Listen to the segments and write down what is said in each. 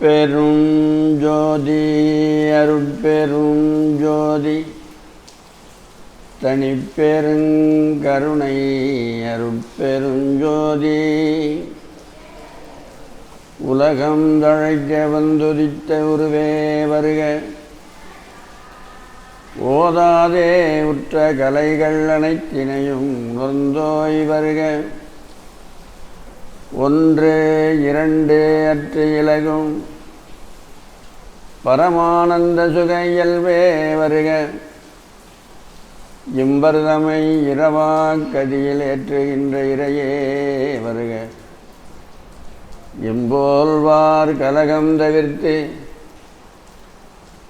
அருட்பெரும் ஜோதி அருட்பெரும் ஜோதி தனிப்பெருங்கருணை அருட்பெரும் ஜோதி உலகம் தழைக்க வந்துதித்த உருவே வருக. ஓதாதே உற்ற கலைகள் அனைத்தினையும் உணர்ந்தோய் வருக. ஒன்று இரண்டு அற்று இலகும் பரமானந்த சுக இயல்பே வருக. இம்பர்தமை இரவாக்கதியில் ஏற்றுகின்ற இறையே வருக. இம்போல்வார் கலகம் தவிர்த்து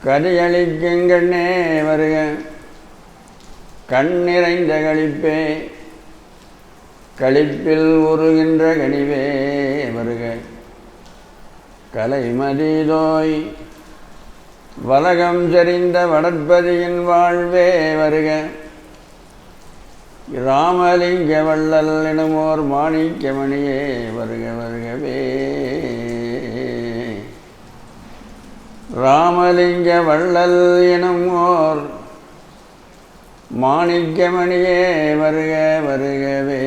கதியளிக்குங்கண்ணே வருக. கண் நிறைந்த களிப்பே களிப்பில் உருகின்ற கனிவே வருக. கலைமதிதோய் வலகம் செறிந்த வடற்பதியின் வாழ்வே வருக. ராமலிங்க வள்ளல் எனுமோர் மாணிக்கமணியே வருக வருகவே. ராமலிங்க வள்ளல் எனுமோர் மாணிக்கமணியே வருக வருகவே.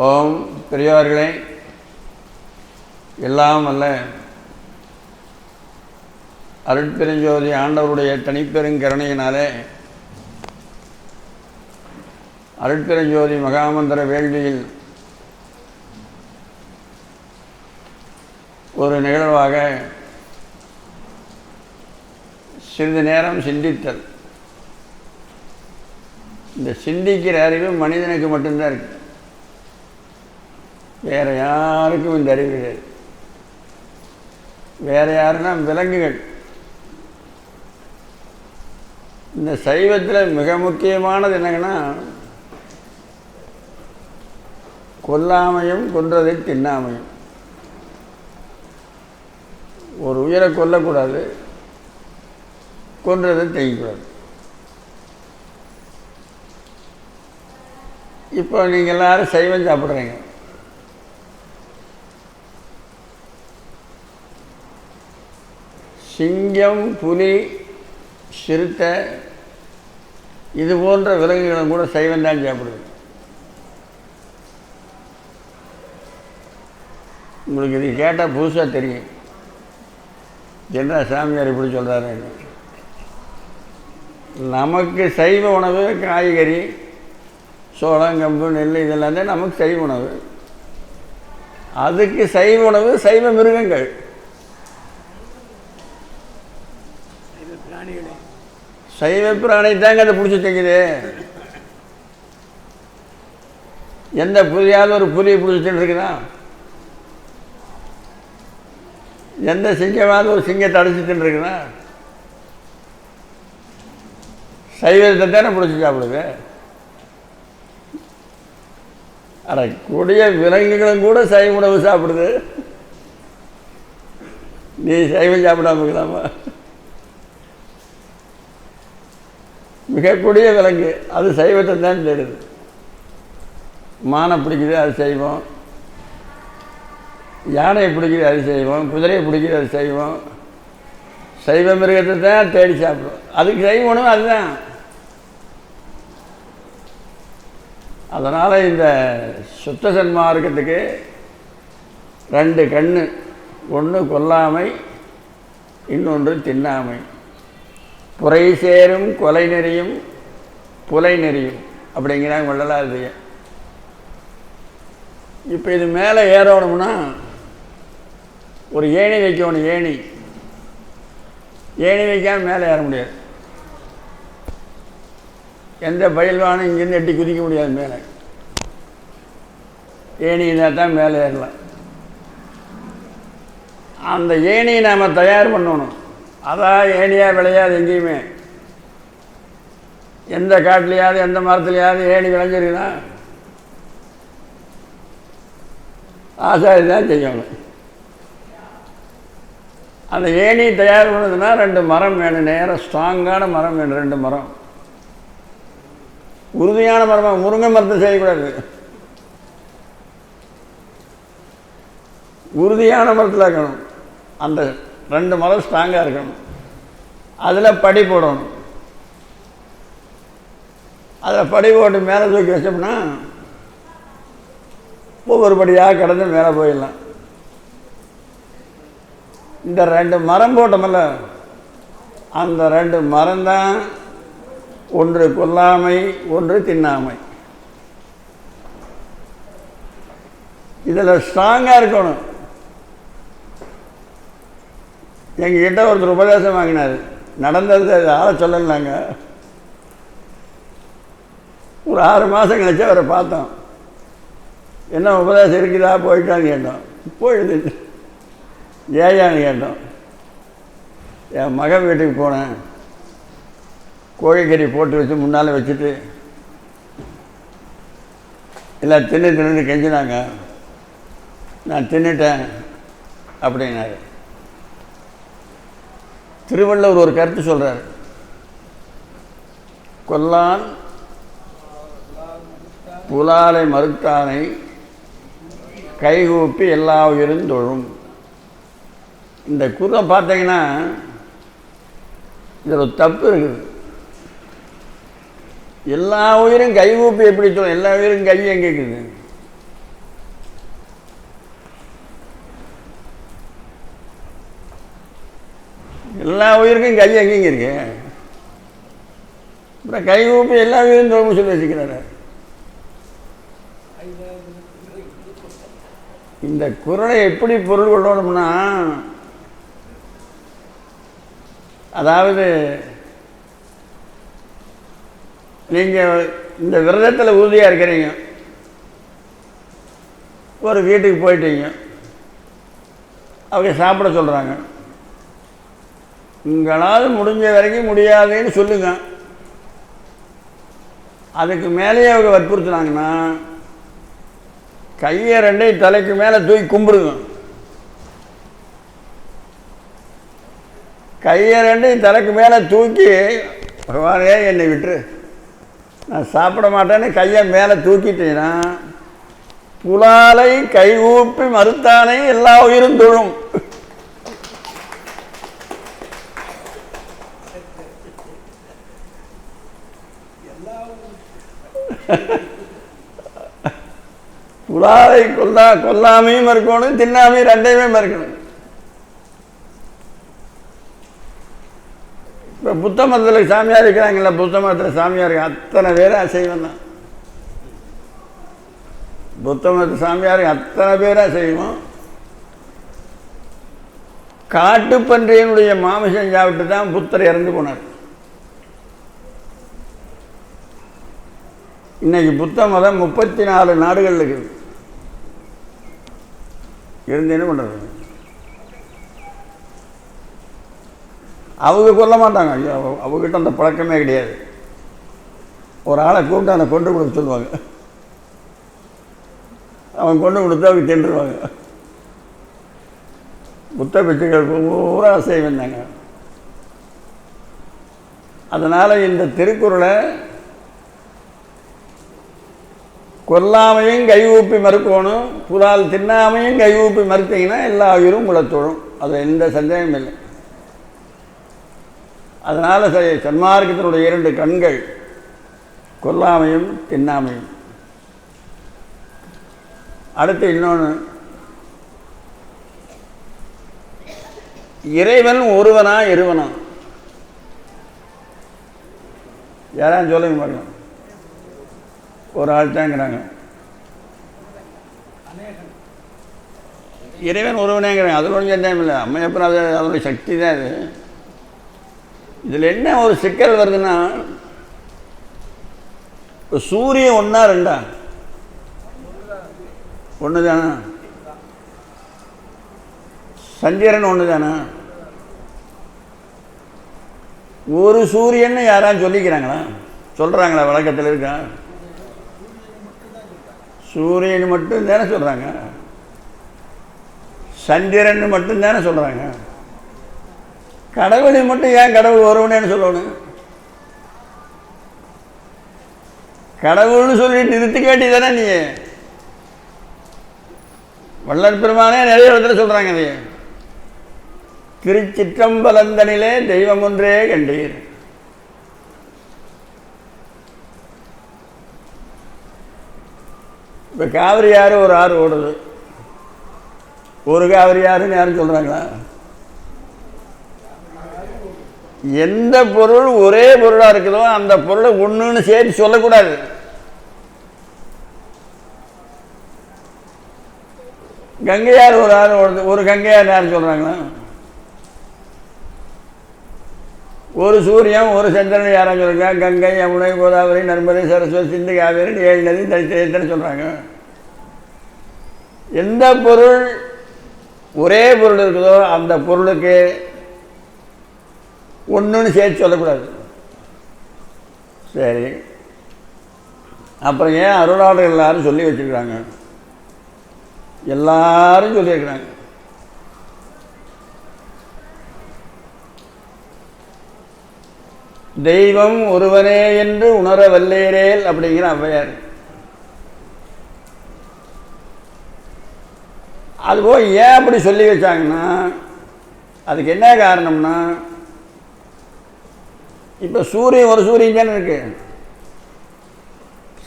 ஓம் பெரியோர்களே, எல்லாம் அல்ல அருட்பெருஞ்சோதி ஆண்டவருடைய தனிப்பெருங்கருணையினாலே அருட்பெருஞ்சோதி மகாமந்திர வேள்வியில் ஒரு நிகழ்வாக சிறிது நேரம் சிந்தித்தல். இந்த சிந்திக்கிற அறிவு மனிதனுக்கு மட்டும்தான் இருக்கு, வேற யாருக்கும் இந்த அறிவு கிடையாது. வேற யாருன்னா விலங்குகள். இந்த சைவத்தில் மிக முக்கியமானது என்னங்கன்னா, கொல்லாமையும் கொன்றதை தின்னாமையும். ஒரு உயிரை கொல்லக்கூடாது, கொன்றதை செய்யக்கூடாது. இப்போ நீங்கள் எல்லாரும் சைவம் சாப்பிட்றீங்க. சிங்கம், புலி, சிறுத்தை இது போன்ற விலங்குகளும் கூட சைவம் தான் சாப்பிடுது. உங்களுக்கு இது கேட்டால் புதுசாக தெரியும், என்ன சாமியார் இப்படி சொல்கிறாரு. நமக்கு சைவ உணவு காய்கறி, சோளம், கம்பு, நெல் இதெல்லாம் தான் நமக்கு சைவ உணவு. அதுக்கு சைவ உணவு சைவ மிருகங்கள். சைவ பிராணி தாங்க அதை பிடிச்சி தைக்குது. எந்த புலியாவது ஒரு புலியை பிடிச்சிட்டு இருக்குதா? எந்த சிங்கமாவது ஒரு சிங்கத்தை அடிச்சுட்டு இருக்குதா? சைவத்தை தானே பிடிச்சி சாப்பிடுது. அட, கொடிய விலங்குகளும் கூட சைவ உணவு சாப்பிடுது. நீ சைவம் சாப்பிடாம இருக்கலாமா? மிக கொடிய விலங்கு அது சைவத்தை தான் தேடுது. மானை பிடிக்குது, அது செய்வோம். யானையை பிடிக்குது, அது செய்வோம். குதிரையை பிடிக்குது, அது செய்வோம். சைவ மிருகத்தை தான் தேடி சாப்பிடும். அதுக்கு சைவ உணவு அதுதான். அதனால் இந்த சுத்த சன்மார்க்கத்துக்கு ரெண்டு கண்ணு, ஒன்று கொல்லாமை, இன்னொன்று தின்னாமை. புரை சேரும் கொலை நெறியும் புலை நெறியும் அப்படிங்கிறாங்க வள்ளலார். இப்போ இது மேலே ஏறணும்னா ஒரு ஏணி வைக்கணும். ஏணி வைக்காமல் மேலே ஏற முடியாது. எந்த பயில்வானும் இங்கேருந்து எட்டி குதிக்க முடியாது மேலே. ஏணினா தான் மேலே ஏறலாம். அந்த ஏணியை நாம் தயார் பண்ணணும். அதான் ஏணியாக விளையாது எங்கேயுமே. எந்த காட்டிலையாவது எந்த மரத்துலையாவது ஏணி விளைஞ்சிருக்குன்னா ஆசாரி தான் செய்யணும். அந்த ஏணி தயார் பண்ணதுன்னா ரெண்டு மரம் வேணும், நேரம் ஸ்ட்ராங்கான மரம் வேணும். ரெண்டு மரம், உறுதியான மரமாக. முருங்கை மரத்தை செய்யக்கூடாது. உறுதியான மரத்தில் இருக்கணும். அந்த 2 மரம் ஸ்ட்ராங்காக இருக்கணும். அதில் படி போடணும். அதில் படி போட்டு மேலே தூக்கி வச்சோம்னா ஒவ்வொரு படியாக கடந்து மேலே போயிடலாம். இந்த 2 மரம் போட்டோம்ல, அந்த 2 மரம்தான் ஒன்று கொல்லாமை, ஒன்று தின்னாமை. இதில் ஸ்ட்ராங்காக இருக்கணும். எங்ககிட்ட ஒருத்தர் உபதேசம் வாங்கினார். நடந்தது அது ஆள சொல்லலாங்க. ஒரு 6 மாதம் கழிச்சு அவரை பார்த்தோம். என்ன உபதேசம் இருக்குதா, போயிட்டான்னு கேட்டோம். போயிடுது. ஏயான்னு கேட்டோம். என் மகன் வீட்டுக்கு போனேன். கோழிக்கறி போட்டு வச்சு முன்னால் வச்சுட்டு எல்லாம் தின்னு கெஞ்சினாங்க. நான் தின்னுட்டேன் அப்படின்னாரு. திருவள்ளுவர் ஒரு கருத்து சொல்கிறார். கொல்லான் புலாலை மறுத்தானை கைகூப்பி எல்லா உயிரும் தொழும். இந்த குறளை பார்த்தீங்கன்னா இதில் ஒரு தப்பு இருக்குது. எல்லா உயிரும் கைகூப்பி எப்படி சொல்லும்? எல்லா உயிரும் கை எங்கே இருக்குது? எல்லா உயிருக்கும் கை எங்கேங்க இருக்கு? அப்புறம் கைகூப்பி எல்லா உயிரும் தொழும் சொல்லி வச்சுக்கிறாரு. இந்த குறளை எப்படி பொருள் கொள்ளணும்னா, அதாவது நீங்கள் இந்த விரதத்தில் உறுதியாக இருக்கிறீங்க. ஒரு வீட்டுக்கு போயிட்டீங்க. அவங்க சாப்பிட சொல்கிறாங்க. உங்களால் முடிஞ்ச வரைக்கும் முடியாதுன்னு சொல்லுங்க. அதுக்கு மேலேயே அவங்க வற்புறுத்துனாங்கன்னா கையை 2 தலைக்கு மேலே தூக்கி கும்பிடுங்க. கையை 2 தலைக்கு மேலே தூக்கி, பகவானே என்னை விட்டுரு, நான் சாப்பிட மாட்டேன்னு கையை மேலே தூக்கிட்டீங்கன்னா புலாலை கை ஊப்பி மறுத்தானே எல்லா உயிரும் தொழும். புலாலை கொல்லாமையும் மறுக்கணும், தின்னாமையும் 2மே மறுக்கணும். இப்போ புத்த மதத்தில் சாமியார் இருக்கிறாங்களா? புத்த மதத்தில் சாமியார் அத்தனை பேரும் அசைவம் தான். புத்த மதத்து சாமியார் அத்தனை பேரும் அசைவம். காட்டுப்பன்றியினுடைய மாமிசம் சாப்பிட்டு தான் புத்தர் இறந்து போனார். இன்னைக்கு புத்த மதம் 34 நாடுகள் இருக்குது. இருந்து என்ன பண்ணுறது? அவங்க கொல்ல மாட்டாங்க. அவங்ககிட்ட அந்த பழக்கமே கிடையாது. ஒரு ஆளை கூப்பிட்டு அதை கொண்டு கொடுக்க சொல்லுவாங்க. அவன் கொண்டு கொடுத்து அவங்க தின்றுவாங்க. புத்த பிச்சுக்கள் பூரா செய்வாங்க. அதனால் இந்த திருக்குறளை கொல்லாமையும் கை ஊப்பி மறுக்கணும், புலால் தின்னாமையும் கை ஊப்பி மறுத்தீங்கன்னா எல்லா உயிரும் உங்களை தொழும். அது எந்த சந்தேகமும் இல்லை. அதனால் சன்மார்க்கத்தினுடைய 2 கண்கள் கொல்லாமையும் தின்னாமையும். அடுத்து இன்னொன்று, இறைவன் ஒருவனா இருவனா? யாராவது சொல்லுங்க பாருங்க. ஒரு ஆள் தாங்கிறாங்க. இறைவன் ஒருவனேங்கிறாங்க. அதில் ஒன்றும் சந்தேகம் இல்லை. அம்மையப்பன் அது அதனுடைய சக்தி தான் அது. இதில் என்ன ஒரு சிக்கல் வருதுன்னா, சூரியன் 1 2 1 தானே? சந்திரன் 1 தானே? ஒரு சூரியன் யாராவது சொல்லிக்கிறாங்களா? சொல்கிறாங்களா? வழக்கத்தில் இருக்கா? சூரியன் மட்டும் தானே சொல்கிறாங்க. சந்திரன் மட்டும் தானே சொல்கிறாங்க. கடவுளை மட்டும் ஏன் கடவுள் ஒருவனேன்னு சொல்லணும்? கடவுள்னு சொல்லி நிறுத்தி கேட்டி தானே நீ. வள்ளல் பெருமானே நிறைய இடத்துல சொல்கிறாங்க அதையே. திருச்சிற்றம்பலந்தனிலே தெய்வம் ஒன்றே கண்டீர். இப்போ காவிரி ஆறு ஒரு ஆறு ஓடுது. ஒரு காவிரி ஆறுன்னு யாரும் சொல்கிறாங்களா? எந்த பொருள் ஒரே பொருளாக இருக்குதோ அந்த பொருளை ஒன்றுன்னு சேர்த்து சொல்லக்கூடாது. கங்கையார் ஒரு ஆறு ஓடுது. ஒரு கங்கையார் யாரும் சொல்கிறாங்களா? ஒரு சூரியன் ஒரு சந்திரன் யாரும் சொல்லுங்க. கங்கை, யமுனை, கோதாவரி, நர்மதை, சரஸ்வதி, சிந்து, காவேரி, 7 நதி தனித்தனி சொல்கிறாங்க. எந்த பொருள் ஒரே பொருள் இருக்குதோ அந்த பொருளுக்கு ஒன்றுன்னு சேர்த்து சொல்லக்கூடாது. சரி, அப்புறம் ஏன் அருளாளர்கள் எல்லாரும் சொல்லி வச்சுருக்கிறாங்க? எல்லாரும் சொல்லியிருக்கிறாங்க. தெய்வம் ஒருவனே என்று உணர வல்லேரேல் அப்படிங்கிற ஔவையார். அதுபோல் ஏன் அப்படி சொல்லி வச்சாங்கன்னா அதுக்கு என்ன காரணம்னா, இப்போ சூரியன் ஒரு சூரியன் தானே இருக்கு,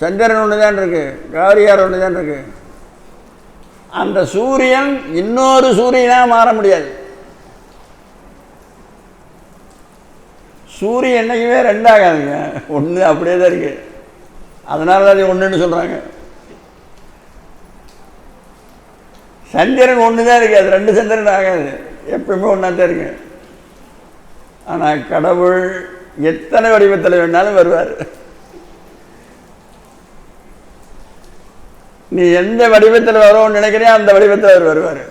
சந்திரன் ஒன்று தான் இருக்கு, காரியார் ஒன்று தான் இருக்கு. அந்த சூரியன் இன்னொரு சூரியனாக மாற முடியாது. சூரியன் என்னைக்குமே ரெண்டாகாதுங்க, ஒன்று அப்படியே தான் இருக்கு. அதனால தான் அது ஒன்றுன்னு சொல்கிறாங்க. சந்திரன் ஒன்று தான் இருக்குது, அது 2 சந்திரன் ஆகாது, எப்பவுமே ஒன்றா தான் இருக்கு. ஆனால் கடவுள் எத்தனை வடிவத்தில் வேணாலும் வருவார். நீ எந்த வடிவத்தில் வரோன்னு நினைக்கிறியோ அந்த வடிவத்தில் அவர் வருவார்.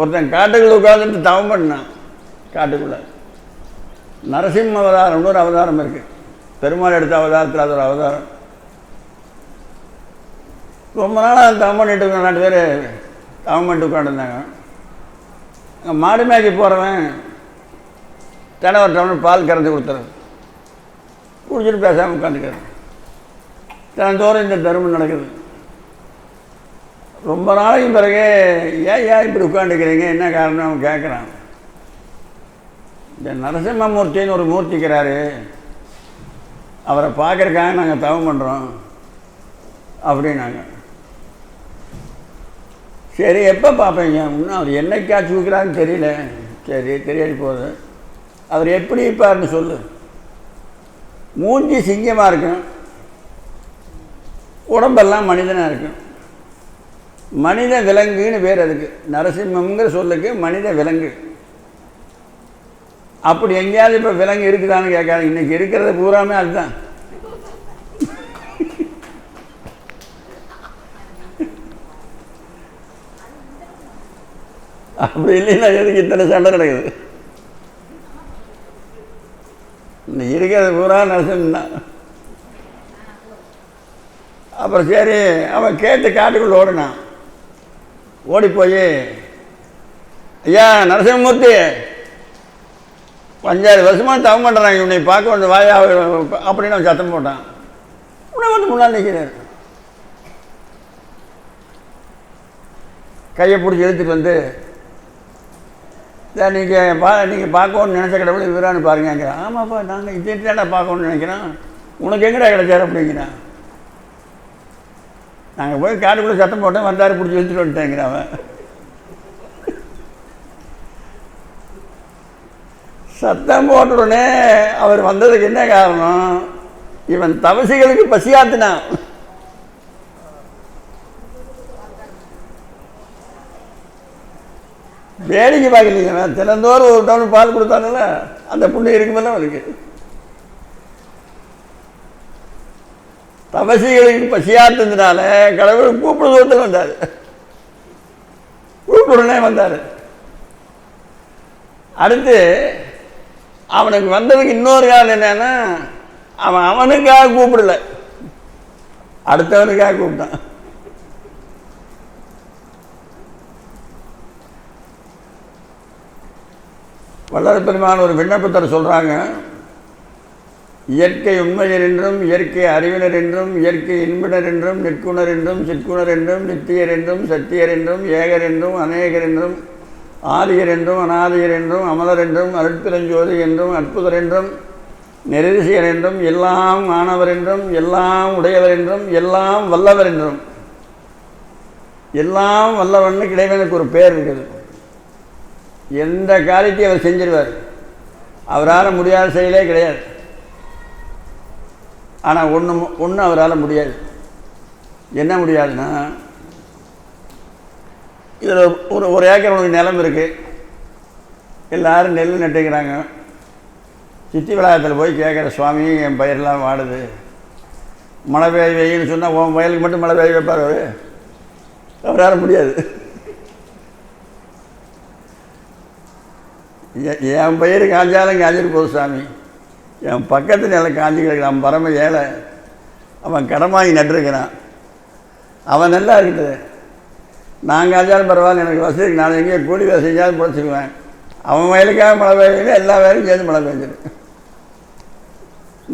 ஒருத்தன் காட்டுக்குள்ள உட்காந்துட்டு தவம் பண்ணான். காட்டுக்குள்ள நரசிம்ம அவதாரம்னு ஒரு அவதாரம் இருக்குது. பெருமாள் எடுத்த அவதாரத்தில் அது ஒரு அவதாரம். ரொம்ப நாளாக தவம் பண்ணிட்டு 2 பேர் தவம் பண்ணிட்டு உட்காந்துருந்தாங்க. அங்கே மாடு மேய்க்க போகிறவன் தினம் டம்ளர் பால் கறந்து கொடுத்துறது, குடிச்சிட்டு பேசாமல் உட்காந்துக்கிறது. தினந்தோறும் இந்த தர்மம் நடக்குது. ரொம்ப நாளைக்கு பிறகு ஏன் இப்படி உட்காந்துக்கிறீங்க, என்ன காரணம் அவன் கேட்குறான். இந்த நரசிம்மமூர்த்தின்னு ஒரு மூர்த்திக்கிறாரு, அவரை பார்க்குறக்காக நாங்கள் தவம் பண்ணுறோம் அப்படின்னாங்க. சரி, எப்போ பார்ப்பீங்க? இன்னும் அவர் என்னைக்காச்சும் வைக்கிறான்னு தெரியல. சரி, தெரியாது போகுது. அவர் எப்படி இருப்பார்னு சொல்லு. மூஞ்சி சிங்கமாக இருக்கும், உடம்பெல்லாம் மனிதனாக இருக்கும். மனித விலங்குன்னு பேர் அதுக்கு. நரசிம்மங்கிற சொல்லுக்கு மனித விலங்கு. அப்படி எங்கேயாவது இப்போ விலங்கு இருக்குதான்னு கேட்காது. இன்னைக்கு இருக்கிறது பூராமே அதுதான். அப்படி இல்லைன்னா எதுக்கு இத்தனை சண்டை நடக்குது? இன்னைக்கு இருக்கிறது பூரா நரசிம்மன் தான். அப்புறம் சரி, அவன் கேட்டு காட்டுக்குள்ள ஓடினான். ஓடி போய், ஐயா நரசிம்மூர்த்தி, 5-6 வருஷமாக தவம் பண்ணுறாங்க, இவனை பார்க்க வந்து வாயா அப்படின்னு அவன் சத்தம் போட்டான். உடனே வந்து முன்னாள் நிற்கிறார். கையை பிடிச்சி இழுத்துட்டு வந்து, நீங்கள் பார்க்கணுன்னு நினச்ச கடவுள் இவரான்னு பாருங்க. ஆமாப்பா, நாங்கள் இதேடா பார்க்கணுன்னு நினைக்கிறோம், உனக்கு எங்கடா கிடைச்சார் அப்படிங்கிறான். நாங்கள் போய் காட்டுக்குள்ளே சத்தம் போட்டோம், வந்தார், பிடிச்சி வச்சுட்டு வந்துட்டேங்கிற அவன். சத்தம் போட்ட உடனே அவர் வந்ததுக்கு என்ன காரணம்? இவன் தவசிகளுக்கு பசியாத்தினான். வேடிக்கை பார்க்கலீங்க. தினந்தோறும் ஒரு டவுன் பால் கொடுத்தானுல, அந்த புண்ணு இருக்குமெல்லாம் அவருக்கு. தபசிகளுக்கு பசியாத்ததுனால கடவுள் கூப்பிடு தூரத்தில் வந்தார். கூப்பிடுனே வந்தார். அடுத்து அவனுக்கு வந்ததுக்கு இன்னொரு காரணம் என்னன்னா, அவன் அவனுக்காக கூப்பிடல, அடுத்தவனுக்காக கூப்பிட்டான். வள்ளல் பெருமான் ஒரு விண்ணப்பத்தை சொல்கிறாங்க. இயற்கை உண்மையர் என்றும் இயற்கை அறிவினர் என்றும் இயற்கை இன்பினர் என்றும் நிற்குணர் என்றும் சிற்குணர் என்றும் நித்தியர் என்றும் சத்தியர் என்றும் ஏகர் என்றும் அநேகர் என்றும் ஆதியர் என்றும் அநாதியர் என்றும் அமலர் என்றும் அருட்பிரஞ்சோதி என்றும் அற்புதர் என்றும் நெறிசியர் என்றும் எல்லாம் ஆனவர் என்றும் எல்லாம் உடையவர் என்றும் எல்லாம் வல்லவர் என்றும். எல்லாம் வல்லவன்னு இறைவனுக்கு ஒரு பேர் இருக்குது. எந்த காரியத்தையும் அவர் செஞ்சிருவார். அவரால் முடியாத செயலே கிடையாது. ஆனால் ஒன்று அவரால் முடியாது. என்ன முடியாதுன்னா, இதில் ஒரு ஏக்கர் உனக்கு நிலம் இருக்குது, எல்லோரும் நெல் நட்டுக்கிறாங்க. சித்தி விளையாட்டில் போய் கேட்குற, சுவாமி என் பயிரெலாம் வாடுது, மழை பெய்ய வெயின்னு சொன்னால் உன் வயலுக்கு மட்டும் மழை பெய்ய வைப்பார் அவர்? அவரால் முடியாது. என் பயிர் காஞ்சாலும் காஞ்சிட்டு போகுது சாமி, என் பக்கத்து நிலம் காஞ்சி கிடக்கிறான், பரம ஏழை, அவன் கடன் வாங்கி நட்டுருக்கிறான், அவன் நல்லா இருக்குது, நான் காஞ்சாலும் பரவாயில்ல, எனக்கு வசதி, நான் எங்கேயோ கூலி வேலை செஞ்சாலும் பிடிச்சிக்குவேன். அவன் வயலுக்காக மழை பெய்யல, எல்லா வேலையும் சேர்ந்து மழை பெய்ஞ்சிடும்.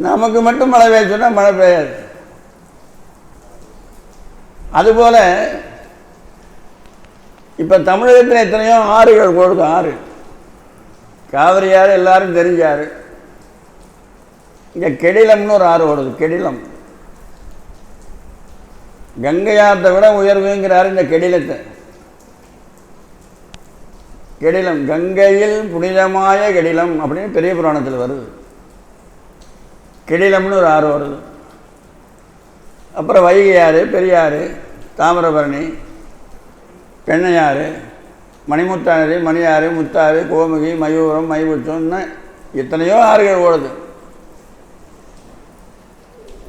நமக்கு மட்டும் மழை பெய்ய சொன்னால் மழை பெய்யாது. அதுபோல் இப்போ தமிழகத்தில் எத்தனையோ ஆறுகள் கொடுக்கும். ஆறு, காவிரி ஆறு எல்லாரும் தெரிஞ்சாரு. இங்கே கெடிலம்னு ஒரு ஆறு ஓடுது. கெடிலம் கங்கையாத்தை விட உயர்வுங்கிறாரு இந்த கெடிலத்தை. கெடிலம் கங்கையில் புனிதமாய கெடிலம் அப்படின்னு பெரிய புராணத்தில் வருது. கெடிலம்னு ஒரு ஆறு வருது. அப்புறம் வைகை ஆறு, பெரியாறு, தாமிரபரணி, பெண்ணையாறு, மணிமுத்தாறு, மணியாறு, முத்தாறு, கோமுகி, மயூரம், மைபுச்சம்னு எத்தனையோ ஆறுகள் ஓடுது.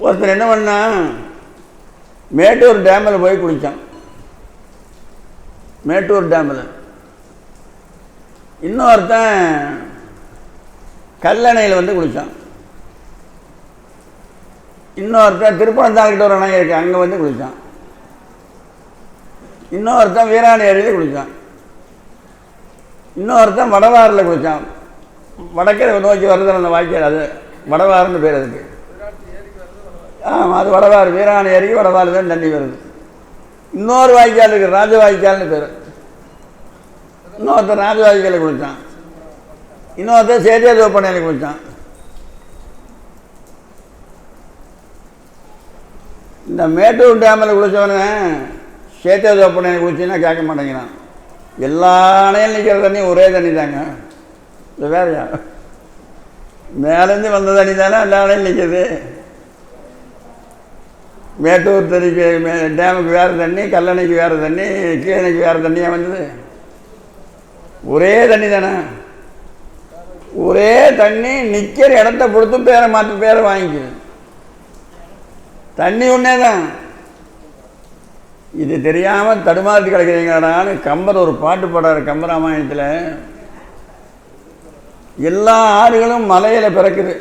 ஒருத்தர் என்ன பண்ணா, மேட்டூர் டேமில் போய் குளித்தான். மேட்டூர் டேமில். இன்னொருத்தன் கல்லணையில் வந்து குளித்தான். இன்னொருத்தன் திருப்பணந்தாள்கிட்ட ஒரு அணை இருக்கு, அங்கே வந்து குளித்தான். இன்னொருத்தன் வீராணி அருவியில் குளித்தான். இன்னொருத்தன் வடவாரில் குளித்தான். வடக்கரை நோக்கி வருது அந்த வாய்க்கால், அது வடவாறுன்னு பேர் அதுக்கு. ஆமாம், அது வடவாறு. வீராணி அருகி வடவாறு தான் தண்ணி வருது. இன்னொரு வாய்க்கால் இருக்குது, ராஜ வாய்க்கால்னு பேர். இன்னொருத்தர் ராஜ வாய்க்காலில் குளித்தான். இன்னொருத்தர் சேத்தியாதோப்பண்ணையில் குளித்தான். இந்த மேட்டூர் டேமில் குளித்தவனே சேத்தியாதோப்பண்ணையில் குளிச்சின்னா கேட்க மாட்டேங்கிறான். எல்லா அணையில் நிற்கிற தண்ணி ஒரே தண்ணி தாங்க, இது வேறையா? மேலேருந்து வந்த தண்ணி தானே எல்லா அணையில் நிற்கிது. மேட்டூர் தண்ணிக்கு டேமுக்கு வேறு தண்ணி, கல்லணைக்கு வேறு தண்ணி, கீழணைக்கு வேறு தண்ணியாக வந்தது. ஒரே தண்ணி தானே. ஒரே தண்ணி நிற்கிற இடத்த பொறுத்து பேரை மாற்றி பேரை வாங்கிக்குது. தண்ணி ஒன்றே தான். இது தெரியாமல் தடுமாறி கிடக்கிறீங்களான்னு கம்பர் ஒரு பாட்டு பாடுறார் கம்பராமாயணத்தில். எல்லா ஆறுகளும் மலையில் பிறக்குது,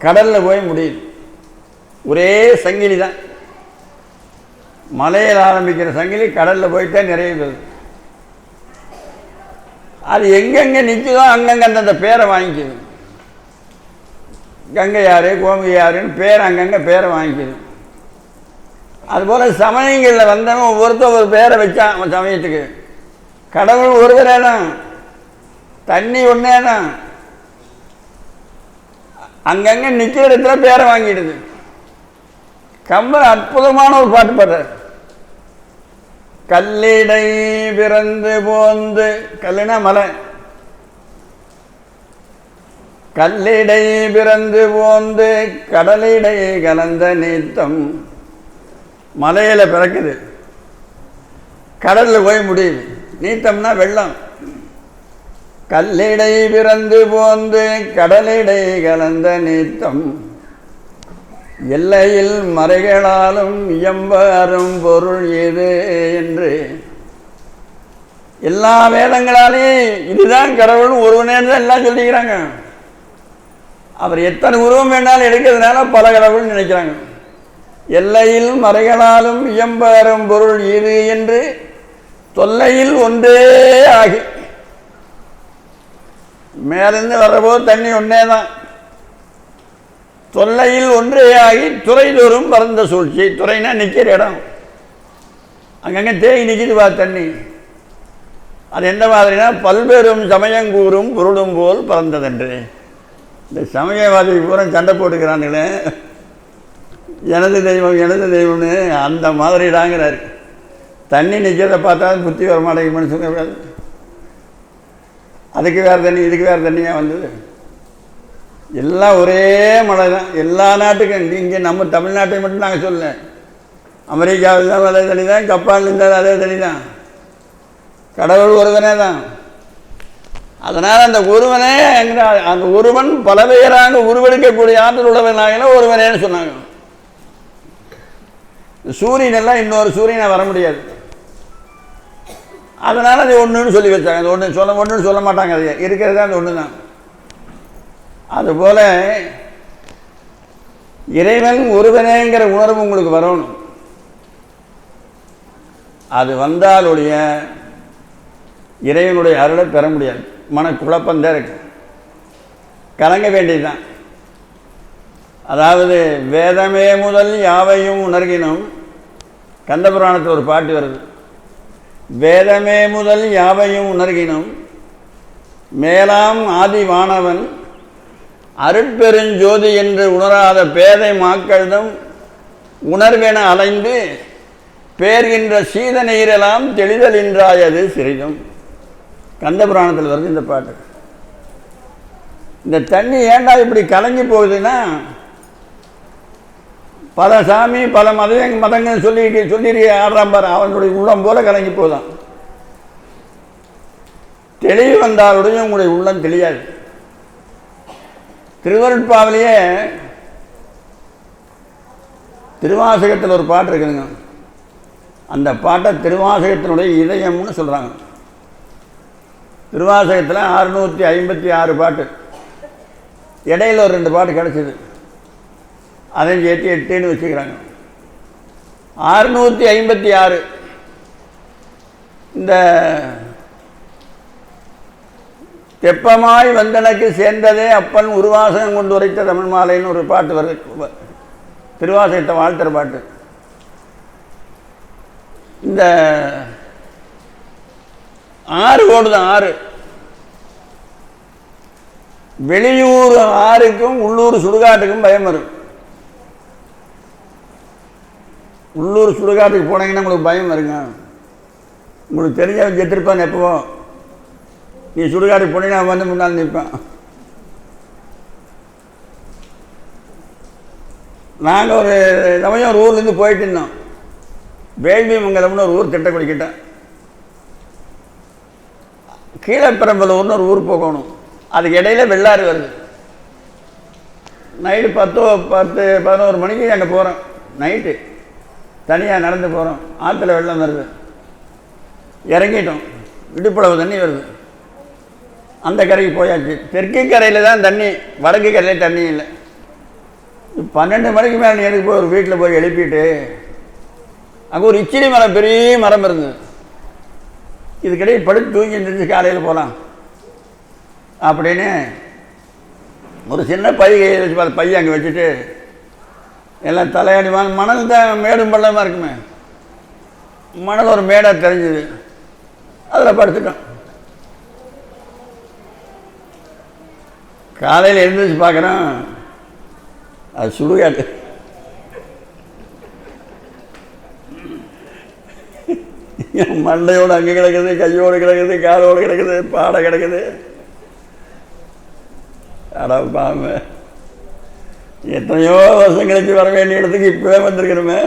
கடலில் போய் முடியுது. ஒரே சங்கிலி தான். மலையில் ஆரம்பிக்கிற சங்கிலி கடலில் போயிட்டே நிறைய வருது. அது எங்கெங்கே நிற்குதோ அங்கங்கே அந்தந்த பேரை வாங்கிக்குது. கங்கை ஆறு, கோமுகி ஆறுன்னு பேர் அங்கங்கே பேரை வாங்கிக்குது. அதுபோல் சமயங்களில் வந்தவன் ஒவ்வொருத்தர் ஒரு பேரை வச்சான் அவன் சமயத்துக்கு. கடவுள் ஒருவரே தான், தண்ணி ஒன்றே தான். அங்கங்கே நிற்கிற இடத்துல பேரை வாங்கிடுது. கம்பர் அற்புதமான ஒரு பாட்டு பாடுறார். கல்லிடை பிறந்து போந்து, கல்லுனா மலை, கல்லிடை பிறந்து போந்து கடலிடை கலந்த நீத்தம். மலையில் பிறக்குது, கடலில் போய் முடியுது. நீத்தம்னா வெள்ளம். கல்லிடை பிறந்து போந்து கடலிடை கலந்த நீத்தம், எல்லையில் மறைகளாலும் இயம்பரும் பொருள் எது என்று எல்லா வேதங்களாலேயும் இதுதான் கடவுள் ஒருவனே தான் எல்லாம் சொல்லிக்கிறாங்க. அவர் எத்தனை உருவம் வேணாலும் எடுக்கிறதுனால பல கடவுள் நினைக்கிறாங்க. எல்லையில் மறைகளாலும் இயம்பரும் பொருள் இது என்று தொல்லையில் ஒன்றே ஆகி. மேலிருந்து வர்றபோது தண்ணி ஒன்றே தான், தொல்லையில் ஒன்றே ஆகி துறைதோறும் பறந்த சூழ்ச்சி. துறைனா நிற்கிற இடம், அங்கங்கே தேங்கி நிற்கிது தண்ணி. அது எந்த மாதிரினா பல்வேறும் சமயங்கூறும் பொருளும் போல் பறந்ததென்று. இந்த சமயவாதி பூரா சண்டை போட்டுக்கிறானுங்களே, எனது தெய்வம் எனது தெய்வம்னு, அந்த மாதிரிடாங்கிறாரு. தண்ணி நிற்கிறத பார்த்தா புத்தி வர மாட்டேங்குது மனுஷங்க. அதுக்கு வேறு தண்ணி இதுக்கு வேறு தண்ணியாக வந்தது. எல்லாம் ஒரே மழை தான் எல்லா நாட்டுக்கும். இங்கே நம்ம தமிழ்நாட்டை மட்டும் நாங்கள் சொல்ல, அமெரிக்காவில் தான் அதே தண்ணி தான், ஜப்பானில் இருந்தால் அதே தண்ணி தான். கடவுள் ஒருவனே தான். அதனால் அந்த ஒருவனே அந்த ஒருவன் பல பேராக உருவெடுக்கக்கூடிய ஆற்றல் உள்ளவனாக ஒருவனேன்னு சொன்னாங்க. சூரியன் எல்லாம் இன்னொரு சூரியனை வர முடியாது. அதனால் அது ஒன்றுன்னு சொல்லி வச்சாங்க. அது ஒன்றுன்னு சொல்ல மாட்டாங்க. அது இருக்கிறது அந்த ஒன்று தான். அதுபோல் இறைவன் ஒருவனேங்கிற உணர்வு உங்களுக்கு வரணும். அது வந்தாலுடைய இறைவனுடைய அருளை பெற முடியாது. மனக்குழப்பந்தான் இருக்கு, கலங்க வேண்டியதுதான். அதாவது வேதமே முதல் யாவையும் உணர்கினும், கந்தபுராணத்தில் ஒரு பாட்டு வருது. வேதமே முதல் யாவையும் உணர்கினும் மேலாம் ஆதி வானவன் அருட்பெருஞ்சோதி என்று உணராத பேதை மாக்களிடம் உணர்வென அலைந்து பேர்கின்ற சீத நீரெல்லாம் தெளிதலின்றாயது சிறிதும். கந்தபுராணத்தில் வருது இந்த பாட்டு. இந்த தண்ணி ஏண்டா இப்படி கலங்கி போகுதுன்னா, பல சாமி பல மதங்கள் சொல்லி ஆடுறான் பாரு, அவனுடைய உள்ளம் போல கலங்கி போதான். தெளிவு வந்தாலுடைய உங்களுடைய உள்ளம் தெரியாது. திருவருட்பாவிலேயே திருவாசகத்தில் ஒரு பாட்டு இருக்குதுங்க. அந்த பாட்டை திருவாசகத்தினுடைய இதயம்னு சொல்கிறாங்க. திருவாசகத்தில் 656 பாட்டு, இடையில் ஒரு 2 பாட்டு கிடச்சிது, அதையும் சேர்த்து 8ன்னு வச்சுக்கிறாங்க. 656 இந்த தெப்பமாய் வந்தனக்கு சேர்ந்ததே அப்பன் உருவாசகம் கொண்டு உரைத்த தமிழ் மாலைன்னு ஒரு பாட்டு வருது. திருவாசகத்தை வாழ்த்துற பாட்டு. இந்த 6 ஓடுதான் 6. வெளியூர் 6க்கும் உள்ளூர் சுடுகாட்டுக்கும் பயம் வரும். உள்ளூர் சுடுகாட்டுக்கு போனீங்கன்னா உங்களுக்கு பயம் வருங்க. உங்களுக்கு தெரிஞ்சவன் செத்துருப்பான். எப்போ நீ சுடுகாட்டுக்கு போனீங்கன்னா வந்து முன்னால் நிற்பான். நாங்கள் ஒரு சமயம் ஒரு ஊர்லேருந்து போயிட்டு இருந்தோம். வேள்விமங்கலம்னு ஒரு ஊர் திட்டக்குடிக்கிட்டேன். கீழப்பெரம்பலூர்னு ஒரு ஊர் போகணும். அதுக்கு இடையில வெள்ளாறு வருது. நைட்டு 10-11 மணிக்கு அங்கே போகிறோம். நைட்டு தனியாக நடந்து போகிறோம். ஆற்றுல வெள்ளம் வருது. இறங்கிட்டோம். இடுப்பளவு தண்ணி வருது. அந்த கரைக்கு போயாச்சு. தெற்கு கரையில் தான் தண்ணி, வடக்கு கரையில் தண்ணி இல்லை. 12 மணிக்கு மேலே எனக்கு போய் ஒரு வீட்டில் போய் எழுப்பிட்டு, அங்கே ஒரு இச்சினி மரம், பெரிய மரம் இருந்தது. இதுக்கிடையே படுத்து தூங்கி இருந்துச்சு, காலையில் போகலாம் அப்படின்னு ஒரு சின்ன கையை வச்சு பைய அங்கே வச்சுட்டு எல்லாம் தலையாடி மணல் தான் மேடும் பள்ளமாக இருக்குமே, மணல் ஒரு மேடாக தெரிஞ்சுது. அதில் படுத்துட்டோம். காலையில் எழுந்திரிச்சு பார்க்குறோம், அது சுடுகாடு. மண்டையோடு அங்கே கிடக்குது, கையோடு கிடக்குது, காலோடு கிடக்குது, பாடை கிடக்குது. அட பாம்பு, எத்தனையோ வருஷம் கழிச்சு வர வேண்டிய இடத்துக்கு இப்பவே வந்திருக்கணுமே.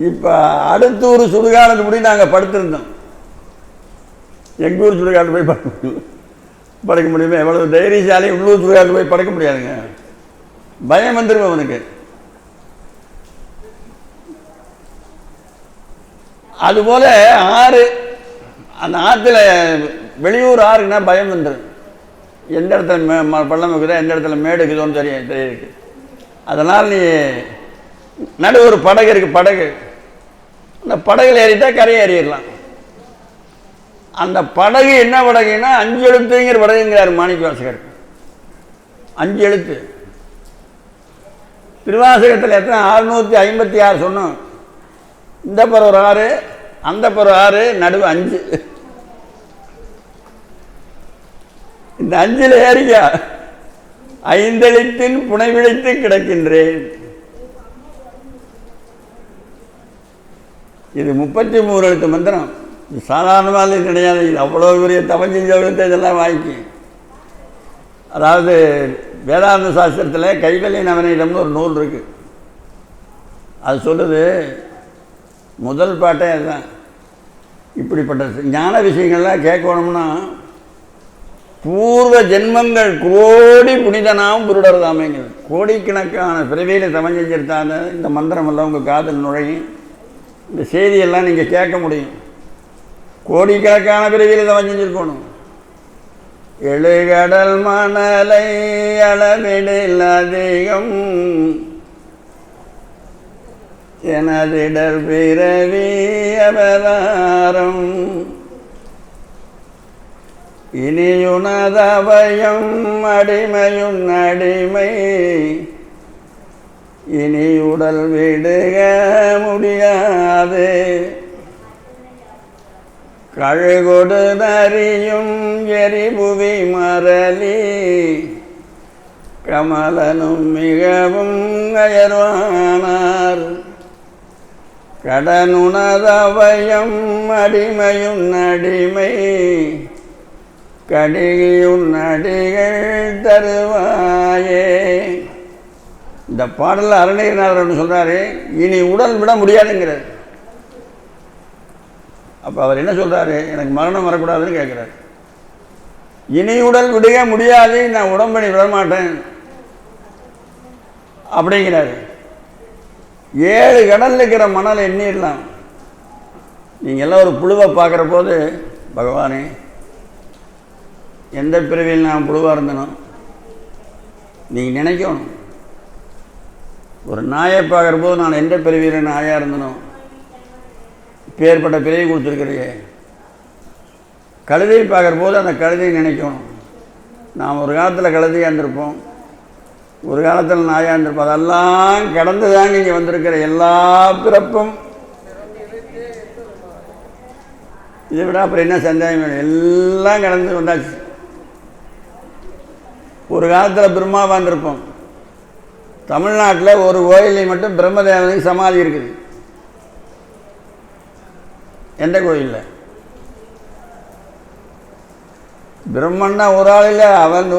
இப்போ அடுத்த ஒரு சுடுகாடு முடி நாங்கள் படுத்திருந்தோம். எங்கள் ஊர் சுடுகாட்டு போய் படுக்க முடியுமே? எவ்வளவு தைரியசாலி உள்ளூர் சுடுகாட்டு போய் படுக்க முடியாதுங்க. பயம் வந்துடும் அவனுக்கு. அதுபோல் ஆறு, அந்த ஆற்றுல வெளியூர் ஆறுக்குன்னா பயம் வந்துடும். எந்த இடத்துல பள்ளம் இருக்குதோ, எந்த இடத்துல மேடு இருக்குதோன்னு தெரியிருக்கு. அதனால் நீ நடு ஒரு படகு இருக்குது, படகு, அந்த படகுல ஏறிட்டா கரையை ஏறிடலாம். அந்த படகு என்ன படகுன்னா 5 எழுத்துங்கிற படகுங்கிறார் மாணிக்க வாசகர். 5 எழுத்து. திருவாசகத்தில் எத்தனை? 656 சொன்னோம். இந்த பருவ 6, அந்த பருவ 6, நடுவு 5. இந்த 5ல் ஏறியா 5 எழுத்தின் புனை விழித்து கிடக்கின்றேன். இது 33 எழுத்து மந்திரம். இது சாதாரணமாக கிடையாது. இது அவ்வளோ பெரிய தவம் செஞ்ச எழுத்து. இதெல்லாம் வாங்கி, அதாவது வேதாந்த சாஸ்திரத்தில் கைவல்ய நவநீதம்னு ஒரு நூல் இருக்குது. அது சொல்லுது, முதல் பாட்டே அதுதான். இப்படிப்பட்ட ஞான விஷயங்கள்லாம் கேட்கணும்னா பூர்வ ஜென்மங்கள் கோடி புனிதனாம் புருடர் தாமைங்க. கோடிக்கணக்கான பிறவியில் தவம் செஞ்சிருத்தாங்க. இந்த மந்திரமெல்லாம் உங்கள் காதில் நுழையும். இந்த செய்தியெல்லாம் நீங்கள் கேட்க முடியும். கோடிக்கணக்கான பிறவியில் தவம் செஞ்சிருக்கணும். எழுகடல் மணலை அளவிடில் அதிகம் எனதிடர் பிறவி அவதாரம் இனியுனதவயம் அடிமையுன் அடிமை இனி உடல் விடுக முடியாது கழுகொடு நரியும் எரிபுவி மரளி கமலனும் மிகவும் அயர்வானார் கடனுணதவயம் அடிமையுன் அடிமை கடிகையுன் அடிகள் தருவாயே. இந்த பாடலில் அருணகிரிநாதர் சொல்கிறாரு, இனி உடல் விட முடியாதுங்கிறார். அப்போ அவர் என்ன சொல்கிறாரு? எனக்கு மரணம் வரக்கூடாதுன்னு கேட்குறாரு. இனி உடல் விடுக முடியாது, நான் உடம்பணி விடமாட்டேன் அப்படிங்கிறாரு. 7 கடலில் இருக்கிற மணல் எண்ணிடலாம். நீங்கள் எல்லாம் ஒரு புழுவை பார்க்குற போது, பகவானே எந்த பிறவியில் நான் புழுவாக இருந்தனோ நீங்கள் நினைக்கணும். ஒரு நாயை பார்க்குற போது நான் எந்த பிறவியில் நாயாக இருந்தனோ பேர்பட்ட பிறவி கொடுத்துருக்கிறையே. கழுதையை பார்க்குற போது அந்த கழுதையை நினைக்கணும். நாம் ஒரு காலத்தில் கழுதையாக இருந்திருப்போம், ஒரு காலத்தில் நாயாக இருந்திருப்போம். அதெல்லாம் கடந்து தாங்க இங்கே வந்திருக்கிற எல்லா பிறப்பும். இதை விட அப்புறம் என்ன சந்தேகம் வேணும்? எல்லாம் கடந்து வந்தாச்சு. ஒரு காலத்தில் பிரம்மாவாக இருந்திருப்போம். தமிழ்நாட்டில் ஒரு கோயிலில் மட்டும் பிரம்மதேவனுக்கு சமாதி இருக்குது. எந்த கோயிலில்? பிரம்மன்னா ஒரு ஆள் இல்லை, அவன்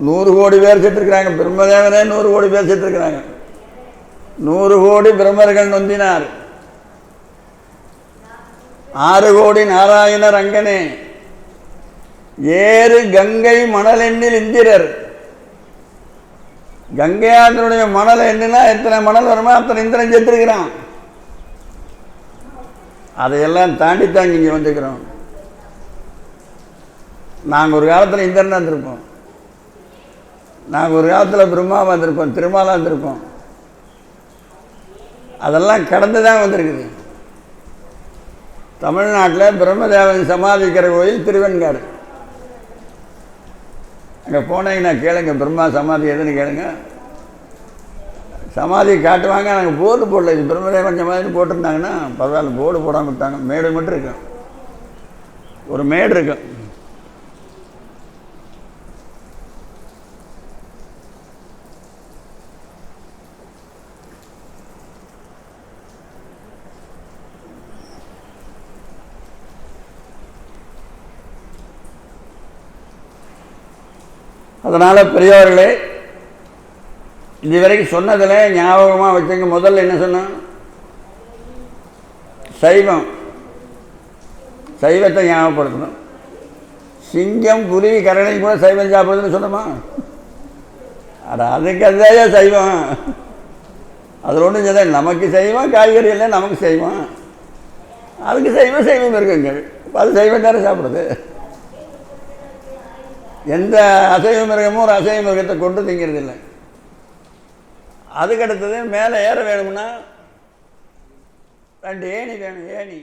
100 கோடி பேர் செத்துருக்கிறாங்க. பிரம்மதேவனே 100 கோடி பேர் செத்துருக்கிறாங்க. 100 கோடி பிரம்மர்கள் நொந்தினார். 6 கோடி நாராயணர் அங்கனே ஏறு கங்கை மணல் எண்ணில் இந்திரர். கங்கையாத்தினுடைய மணல் எண்ணினா எத்தனை மணல் வருமோ அத்தனை இந்திரன் செத்துருக்கிறான். அதையெல்லாம் தாண்டித்தான் இங்கே வந்துக்கிறோம். நாங்கள் ஒரு காலத்தில் இந்திரனாக இருந்திருப்போம், நாங்கள் ஒரு காலத்தில் பிரம்மாவாக இருந்திருப்போம், திருமாலாக இருந்திருப்போம். அதெல்லாம் கடந்து தான் வந்திருக்குது. தமிழ்நாட்டில் பிரம்மதேவன் சமாதிக்கிற கோயில் திருவெண்காடு. அங்கே போனீங்கன்னா கேளுங்க, பிரம்மா சமாதி எதுன்னு கேளுங்க. சமாதி காட்டுவாங்க. நாங்கள் போர்டு போடல, இது பிரம்மதேவன் சமாதின்னு போட்டிருந்தாங்கன்னா பரவாயில்ல, போர்டு போடாமல் விட்டாங்க. மேடு மட்டும் இருக்கும், ஒரு மேடு இருக்கும். அதனால் பெரியவர்களே, இதுவரைக்கும் சொன்னதில் ஞாபகமாக வச்சுங்க. முதல்ல என்ன சொன்னோம்? சைவம், சைவத்தை ஞாபகப்படுத்தணும். சிங்கம் புலி கரணை கூட சைவம் சாப்பிடுறதுன்னு சொன்னோமா? அதுக்கு அதுதான் சைவம். அதில் ஒன்றும் சொல்ல, நமக்கு செய்வோம், காய்கறி இல்லை நமக்கு செய்வோம், அதுக்கு செய்வோம். செய்வம் இருக்குங்கள், அது சைவம் தானே சாப்பிடுது. எந்த அசைவ மிருகமும் ஒரு அசைவ மிருகத்தை கொண்டு திங்கிறது இல்லை. அதுக்கடுத்தது மேலே ஏற வேணும்னா 2 ஏணி வேணும். ஏணி